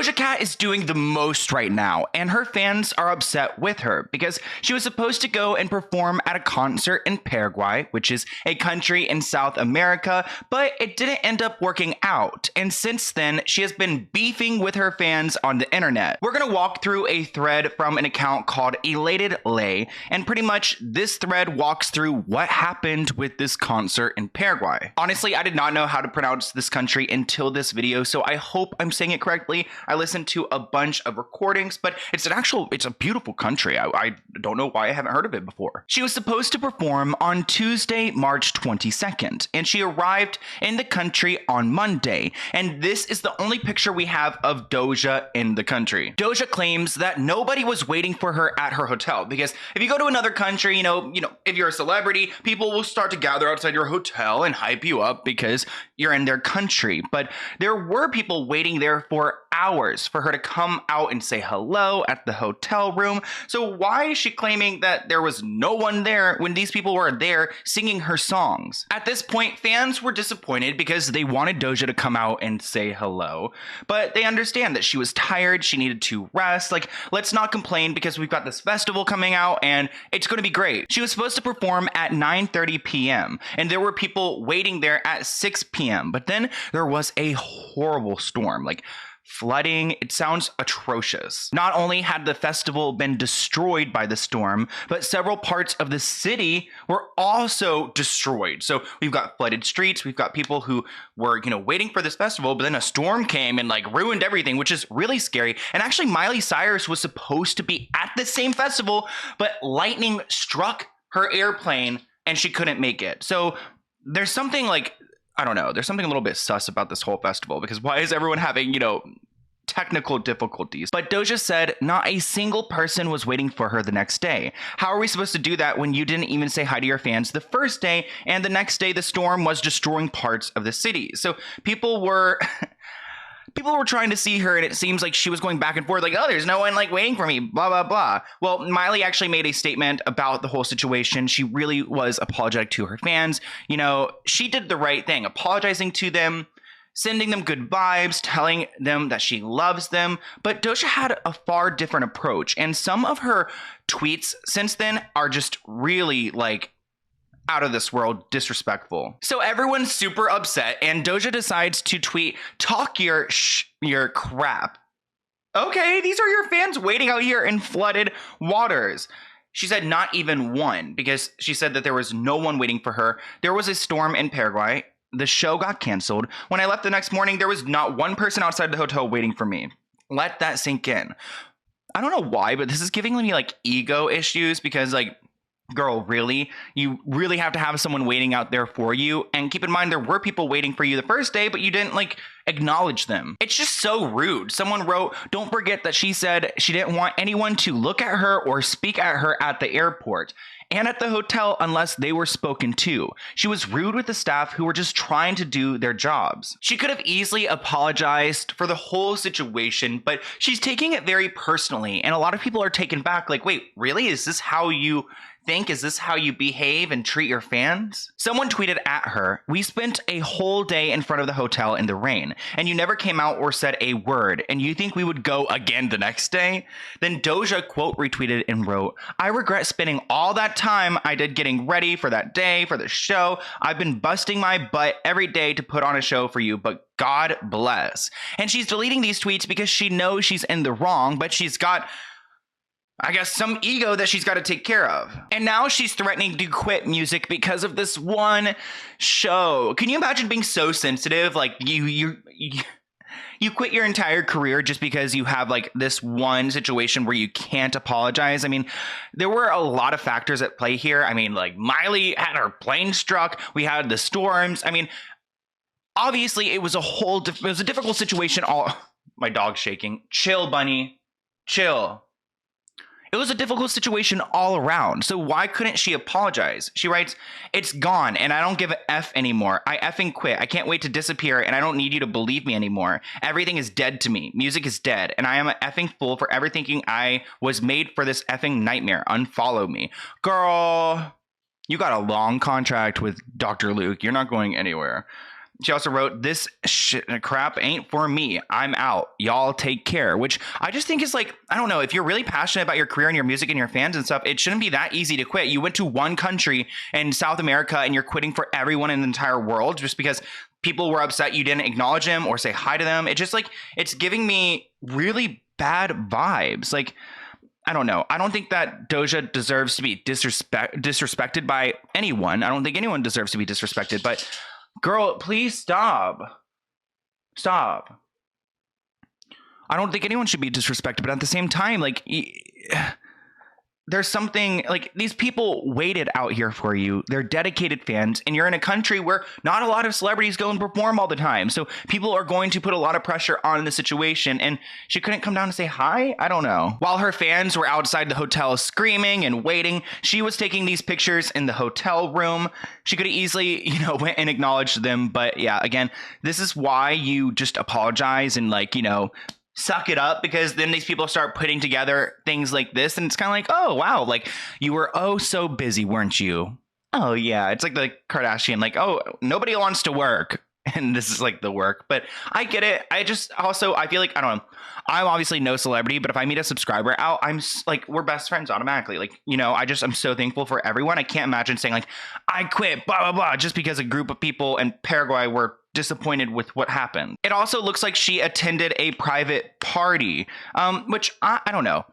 Doja Cat is doing the most right now, and her fans are upset with her because she was supposed to go and perform at a concert in Paraguay, which is a country in South America, but it didn't end up working out. And since then, she has been beefing with her fans on the internet. We're gonna walk through a thread from an account called Elated Lay, and pretty much this thread walks through what happened with this concert in Paraguay. Honestly, I did not know how to pronounce this country until this video, so I hope I'm saying it correctly. I listened to a bunch of recordings, but it's a beautiful country. I don't know why I haven't heard of it before. She was supposed to perform on Tuesday, March 22nd, and she arrived in the country on Monday. And this is the only picture we have of Doja in the country. Doja claims that nobody was waiting for her at her hotel, because if you go to another country, you know, if you're a celebrity, people will start to gather outside your hotel and hype you up because you're in their country. But there were people waiting there for hours for her to come out and say hello at the hotel room. So why is she claiming that there was no one there when these people were there singing her songs? At this point, fans were disappointed because they wanted Doja to come out and say hello, but they understand that she was tired, she needed to rest. Like, let's not complain because we've got this festival coming out and it's going to be great. She was supposed to perform at 9:30 p.m. and there were people waiting there at 6 p.m. But then there was a horrible storm, like flooding. It sounds atrocious. Not only had the festival been destroyed by the storm, but several parts of the city were also destroyed. So we've got flooded streets, we've got people who were, waiting for this festival, but then a storm came and ruined everything, which is really scary. And actually Miley Cyrus was supposed to be at the same festival, but lightning struck her airplane and she couldn't make it. So there's something I don't know. There's something a little bit sus about this whole festival, because why is everyone having, technical difficulties? But Doja said not a single person was waiting for her the next day. How are we supposed to do that when you didn't even say hi to your fans the first day, and the next day the storm was destroying parts of the city? So people were trying to see her, and it seems like she was going back and forth, oh, there's no one waiting for me, blah, blah, blah. Well, Miley actually made a statement about the whole situation. She really was apologetic to her fans. She did the right thing, apologizing to them, sending them good vibes, telling them that she loves them. But Doja had a far different approach, and some of her tweets since then are just really out of this world disrespectful. So everyone's super upset, and Doja decides to tweet, "Talk your crap." Okay, these are your fans waiting out here in flooded waters. She said not even one, because she said that there was no one waiting for her. There was a storm in Paraguay. The show got canceled. When I left the next morning, there was not one person outside the hotel waiting for me. Let that sink in. I don't know why, but this is giving me ego issues, because girl, really? You really have to have someone waiting out there for you? And keep in mind, there were people waiting for you the first day, but you didn't acknowledge them. It's just so rude. Someone wrote, "Don't forget that she said she didn't want anyone to look at her or speak at her at the airport and at the hotel unless they were spoken to. She was rude with the staff who were just trying to do their jobs." She could have easily apologized for the whole situation, but she's taking it very personally, and a lot of people are taken back, wait, really? Is this how you think? Is this how you behave and treat your fans? Someone tweeted at her, "We spent a whole day in front of the hotel in the rain, and you never came out or said a word, and you think we would go again the next day?" Then Doja quote retweeted and wrote, "I regret spending all that time I did getting ready for that day, for the show. I've been busting my butt every day to put on a show for you, but God bless." And she's deleting these tweets because she knows she's in the wrong, but she's got, I guess, some ego that she's got to take care of. And now she's threatening to quit music because of this one show. Can you imagine being so sensitive? You quit your entire career just because you have this one situation where you can't apologize. I mean, there were a lot of factors at play here. I mean, Miley had her plane struck. We had the storms. I mean, obviously it was it was a difficult situation. My dog's shaking. Chill, bunny. Chill. It was a difficult situation all around, so why couldn't she apologize? She writes, "It's gone, and I don't give a F anymore. I effing quit. I can't wait to disappear, and I don't need you to believe me anymore. Everything is dead to me. Music is dead, and I am an effing fool for ever thinking I was made for this effing nightmare. Unfollow me." Girl, you got a long contract with Dr. Luke. You're not going anywhere. She also wrote, "This crap ain't for me. I'm out. Y'all take care," which I just think is like, I don't know, if you're really passionate about your career and your music and your fans and stuff, it shouldn't be that easy to quit. You went to one country in South America and you're quitting for everyone in the entire world just because people were upset you didn't acknowledge them or say hi to them. It just like, it's giving me really bad vibes. Like, I don't know. I don't think that Doja deserves to be disrespected by anyone. I don't think anyone deserves to be disrespected, but girl, please stop. Stop. I don't think anyone should be disrespected, but at the same time, like, there's something like these people waited out here for you. They're dedicated fans, and you're in a country where not a lot of celebrities go and perform all the time. So people are going to put a lot of pressure on the situation, and she couldn't come down and say hi. I don't know. While her fans were outside the hotel screaming and waiting, she was taking these pictures in the hotel room. She could have easily, went and acknowledged them. But yeah, again, this is why you just apologize and suck it up, because then these people start putting together things like this and it's kind of like, oh wow, like you were so busy, weren't you? Oh yeah, it's like the Kardashian, like, oh, nobody wants to work and this is like the work. But I get it. I feel like, I don't know, I'm obviously no celebrity, but if I meet a subscriber out, I'm like, we're best friends automatically. Like, I'm so thankful for everyone. I can't imagine saying like, I quit, blah, blah, blah, just because a group of people in Paraguay were disappointed with what happened. It also looks like she attended a private party, which I don't know.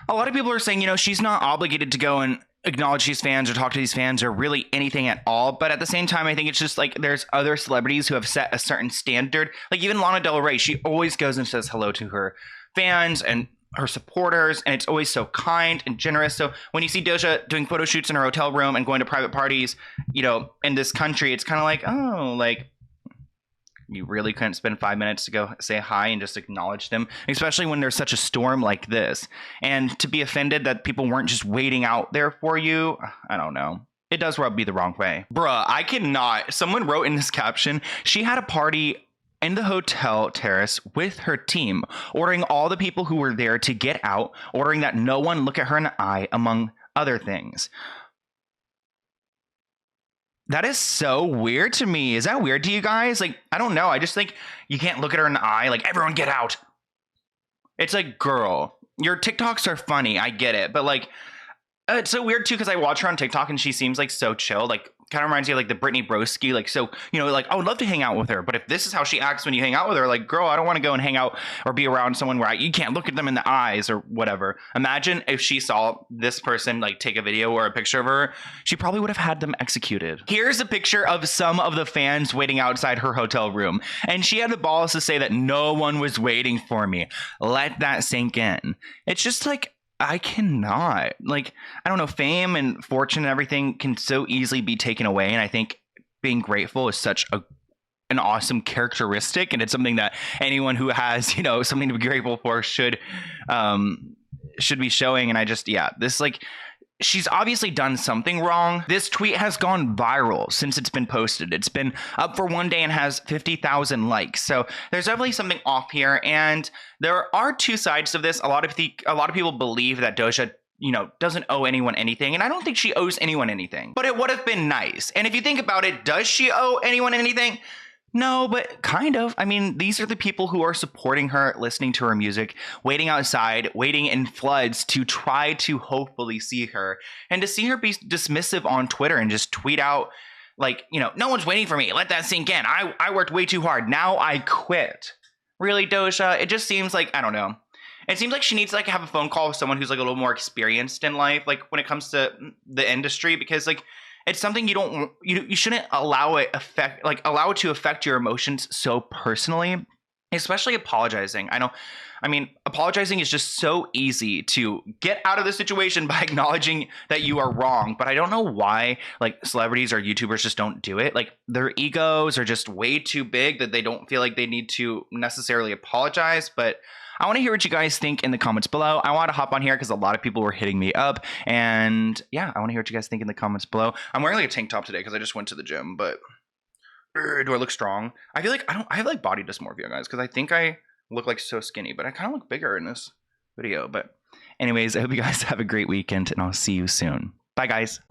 A lot of people are saying, she's not obligated to go and acknowledge these fans or talk to these fans or really anything at all. But at the same time, I think it's just like there's other celebrities who have set a certain standard. Like even Lana Del Rey, she always goes and says hello to her fans and her supporters, and it's always so kind and generous. So when you see Doja doing photo shoots in her hotel room and going to private parties, in this country, it's kind of like, oh, like, you really couldn't spend 5 minutes to go say hi and just acknowledge them, especially when there's such a storm like this. And to be offended that people weren't just waiting out there for you, I don't know. It does rub me the wrong way. Bruh, I cannot. Someone wrote in this caption, she had a party in the hotel terrace with her team, ordering all the people who were there to get out, ordering that no one look at her in the eye, among other things. That is so weird to me. Is that weird to you guys? Like, I don't know. I just think you can't look at her in the eye. Like, everyone get out. It's like, girl, your TikToks are funny. I get it. But like, it's so weird too, because I watch her on TikTok and she seems like so chill. Like, kind of reminds me of like the Britney Broski. Like, so, like I would love to hang out with her. But if this is how she acts when you hang out with her, like, girl, I don't want to go and hang out or be around someone where you can't look at them in the eyes or whatever. Imagine if she saw this person like take a video or a picture of her, she probably would have had them executed. Here's a picture of some of the fans waiting outside her hotel room. And she had the balls to say that no one was waiting for me. Let that sink in. It's just like, I cannot, like, I don't know, fame and fortune and everything can so easily be taken away. And I think being grateful is such an awesome characteristic. And it's something that anyone who has, something to be grateful for should be showing. And I just, this like, she's obviously done something wrong. This tweet has gone viral since it's been posted. It's been up for one day and has 50,000 likes. So there's definitely something off here. And there are two sides of this. A lot of people believe that Doja, doesn't owe anyone anything. And I don't think she owes anyone anything. But it would have been nice. And if you think about it, does she owe anyone anything? No, but kind of. I mean, these are the people who are supporting her, listening to her music, waiting outside, waiting in floods to try to hopefully see her. And to see her be dismissive on Twitter and just tweet out like, no one's waiting for me. Let that sink in. I worked way too hard. Now I quit. Really, Doja? It just seems like, I don't know. It seems like she needs to like have a phone call with someone who's like a little more experienced in life, like when it comes to the industry, because like, it's something you shouldn't allow it to affect your emotions so personally, especially apologizing. Apologizing is just so easy to get out of the situation by acknowledging that you are wrong. But I don't know why like celebrities or YouTubers just don't do it. Like their egos are just way too big that they don't feel like they need to necessarily apologize. But I want to hear what you guys think in the comments below. I want to hop on here because a lot of people were hitting me up. And yeah, I want to hear what you guys think in the comments below. I'm wearing like a tank top today because I just went to the gym, but do I look strong? I feel like I have like body dysmorphia, guys, because I think I look like so skinny, but I kind of look bigger in this video. But anyways, I hope you guys have a great weekend and I'll see you soon. Bye, guys.